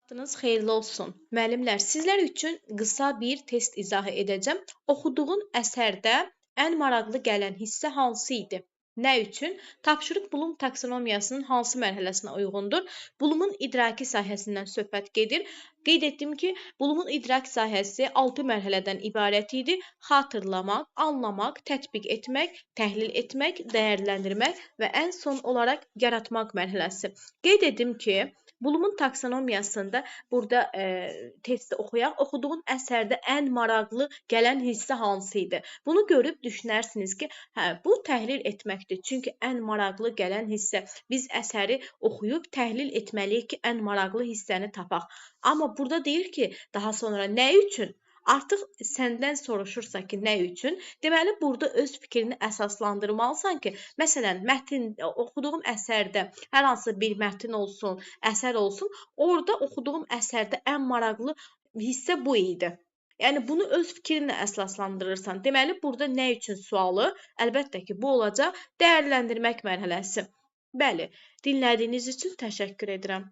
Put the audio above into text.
Vaxtınız xeyirli olsun. Müəllimlər, sizlər üçün qısa bir test izah edəcəm. Oxuduğun əsərdə ən maraqlı gələn hissə hansı idi? Nə üçün? Tapşırıq Bloom taksonomiyasının hansı mərhələsinə uyğundur? Bloom'un idraki sahəsindən söhbət gedir. Qeyd etdim ki, Bloom'un idrak sahəsi 6 mərhələdən ibarət idi. Xatırlamaq, anlamaq, tətbiq etmək, təhlil etmək, dəyərləndirmək və ən son olaraq yaratmaq mərhələsi. Qeyd edim ki, Bloom'un taksonomiyasında burada testi oxuyaq. Oxuduğun əsərdə ən maraqlı gələn hissə hansı idi? Bunu görüb düşünərsiniz ki, hə, bu təhlil etməkdir. Çünki ən maraqlı gələn hissə. Biz əsəri oxuyub təhlil etməliyik ki, ən maraqlı hissəni tapaq. Amma burada deyir ki, daha sonra nə üçün? Artıq səndən soruşursa ki, nə üçün? Deməli, burada öz fikrini əsaslandırmalısan ki, məsələn, oxuduğum əsərdə hər hansı bir mətn olsun, əsər olsun, orada oxuduğum əsərdə ən maraqlı hissə bu idi. Yəni, bunu öz fikrinlə əsaslandırırsan. Deməli, burada nə üçün sualı? Əlbəttə ki, bu olacaq dəyərləndirmək mərhələsi. Bəli, dinlədiyiniz üçün təşəkkür edirəm.